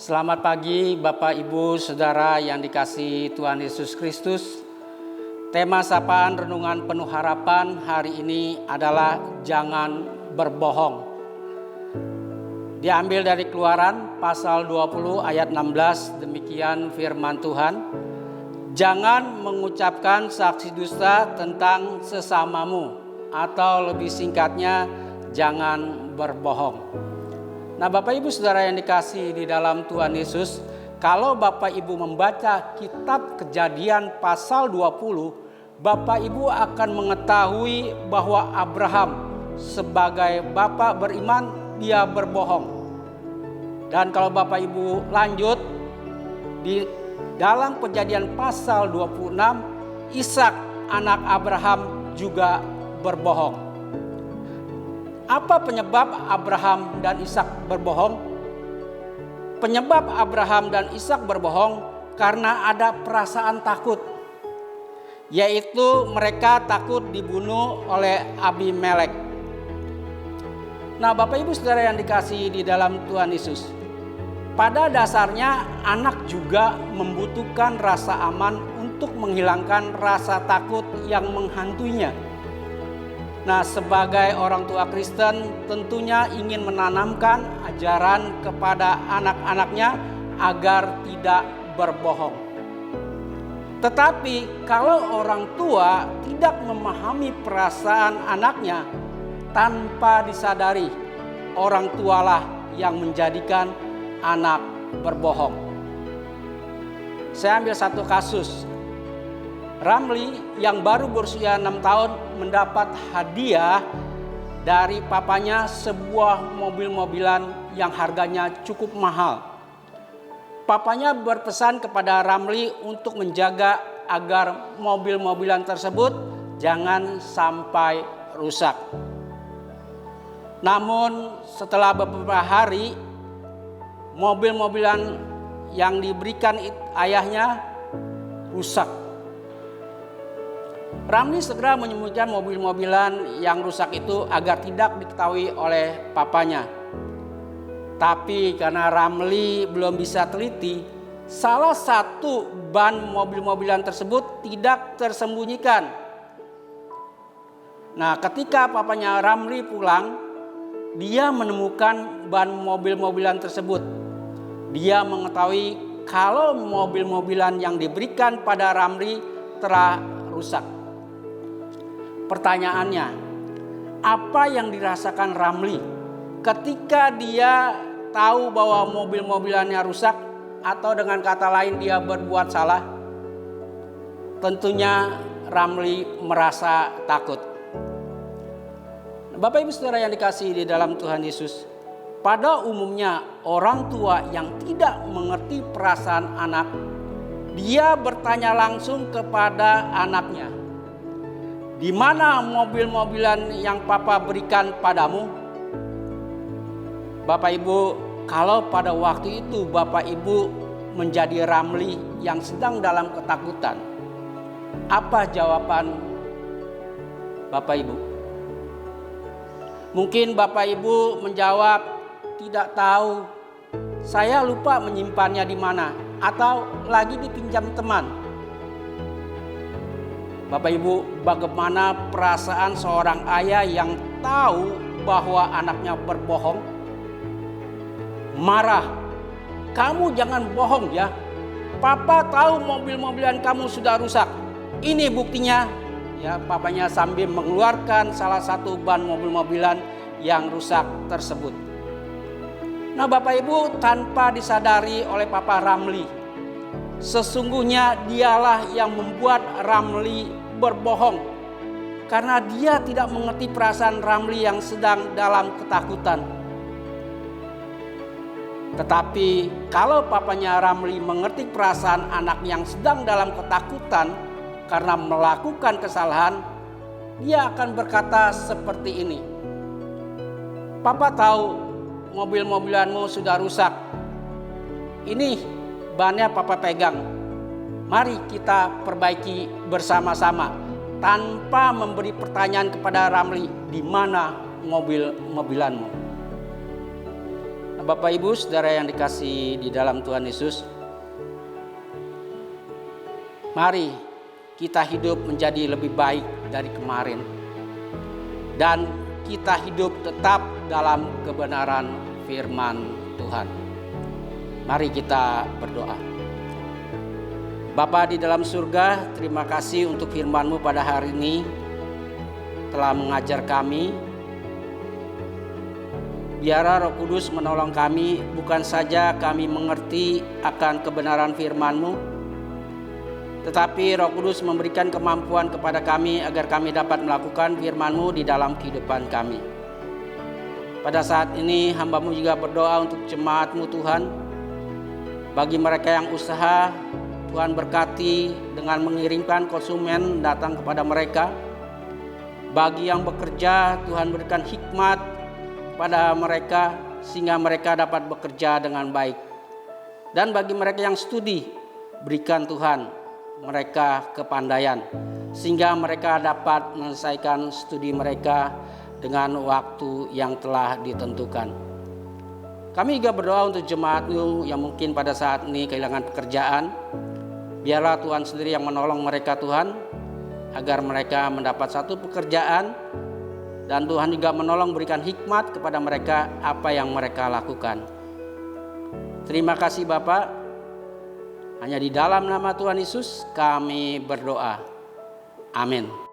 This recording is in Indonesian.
Selamat pagi Bapak Ibu Saudara yang dikasihi Tuhan Yesus Kristus. Tema sapaan renungan penuh harapan hari ini adalah jangan berbohong. Diambil dari Keluaran pasal 20 ayat 16, demikian firman Tuhan. Jangan mengucapkan saksi dusta tentang sesamamu, atau lebih singkatnya jangan berbohong. Nah, Bapak Ibu Saudara yang dikasihi di dalam Tuhan Yesus, kalau Bapak Ibu membaca kitab Kejadian pasal 20, Bapak Ibu akan mengetahui bahwa Abraham sebagai bapak beriman dia berbohong. Dan kalau Bapak Ibu lanjut di dalam Kejadian pasal 26, Ishak anak Abraham juga berbohong. Apa penyebab Abraham dan Ishak berbohong? Penyebab Abraham dan Ishak berbohong karena ada perasaan takut, yaitu mereka takut dibunuh oleh Abimelek. Nah, Bapak Ibu Saudara yang dikasihi di dalam Tuhan Yesus, pada dasarnya anak juga membutuhkan rasa aman untuk menghilangkan rasa takut yang menghantuinya. Nah, sebagai orang tua Kristen tentunya ingin menanamkan ajaran kepada anak-anaknya agar tidak berbohong. Tetapi kalau orang tua tidak memahami perasaan anaknya, tanpa disadari orang tualah yang menjadikan anak berbohong. Saya ambil satu kasus. Ramli yang baru berusia 6 tahun mendapat hadiah dari papanya sebuah mobil-mobilan yang harganya cukup mahal. Papanya berpesan kepada Ramli untuk menjaga agar mobil-mobilan tersebut jangan sampai rusak. Namun setelah beberapa hari, mobil-mobilan yang diberikan ayahnya rusak. Ramli segera menyembunyikan mobil-mobilan yang rusak itu agar tidak diketahui oleh papanya. Tapi karena Ramli belum bisa teliti, salah satu ban mobil-mobilan tersebut tidak tersembunyikan. Nah, ketika papanya Ramli pulang, dia menemukan ban mobil-mobilan tersebut. Dia mengetahui kalau mobil-mobilan yang diberikan pada Ramli telah rusak. Pertanyaannya, apa yang dirasakan Ramli ketika dia tahu bahwa mobil-mobilannya rusak, atau dengan kata lain dia berbuat salah? Tentunya Ramli merasa takut. Bapak Ibu Saudara yang dikasihi di dalam Tuhan Yesus, pada umumnya orang tua yang tidak mengerti perasaan anak, dia bertanya langsung kepada anaknya, "Di mana mobil-mobilan yang papa berikan padamu?" Bapak Ibu, kalau pada waktu itu Bapak Ibu menjadi Ramli yang sedang dalam ketakutan, apa jawaban Bapak Ibu? Mungkin Bapak Ibu menjawab, "Tidak tahu, saya lupa menyimpannya di mana, atau lagi dipinjam teman." Bapak Ibu, bagaimana perasaan seorang ayah yang tahu bahwa anaknya berbohong? Marah. "Kamu jangan bohong ya. Papa tahu mobil-mobilan kamu sudah rusak. Ini buktinya." Ya, papanya sambil mengeluarkan salah satu ban mobil-mobilan yang rusak tersebut. Nah, Bapak Ibu, tanpa disadari oleh Papa Ramli, sesungguhnya dialah yang membuat Ramli berbohong, karena dia tidak mengerti perasaan Ramli yang sedang dalam ketakutan. Tetapi kalau papanya Ramli mengerti perasaan anak yang sedang dalam ketakutan karena melakukan kesalahan, dia akan berkata seperti ini, "Papa tahu mobil-mobilanmu sudah rusak. Ini bannya papa pegang. Mari kita perbaiki bersama-sama," tanpa memberi pertanyaan kepada Ramli, "Di mana mobil-mobilanmu?" Bapak Ibu Saudara yang dikasihi di dalam Tuhan Yesus, mari kita hidup menjadi lebih baik dari kemarin, dan kita hidup tetap dalam kebenaran firman Tuhan. Mari kita berdoa. Bapa di dalam surga, terima kasih untuk firman-Mu pada hari ini telah mengajar kami. Biarlah Roh Kudus menolong kami, bukan saja kami mengerti akan kebenaran firman-Mu, tetapi Roh Kudus memberikan kemampuan kepada kami agar kami dapat melakukan firman-Mu di dalam kehidupan kami. Pada saat ini hamba-Mu juga berdoa untuk jemaat-Mu Tuhan. Bagi mereka yang usaha, Tuhan berkati dengan mengirimkan konsumen datang kepada mereka. Bagi yang bekerja, Tuhan berikan hikmat pada mereka sehingga mereka dapat bekerja dengan baik. Dan bagi mereka yang studi, berikan Tuhan mereka kepandaian sehingga mereka dapat menyelesaikan studi mereka dengan waktu yang telah ditentukan. Kami juga berdoa untuk jemaat-Mu yang mungkin pada saat ini kehilangan pekerjaan. Biarlah Tuhan sendiri yang menolong mereka Tuhan, agar mereka mendapat satu pekerjaan. Dan Tuhan juga menolong berikan hikmat kepada mereka apa yang mereka lakukan. Terima kasih Bapa. Hanya di dalam nama Tuhan Yesus kami berdoa. Amin.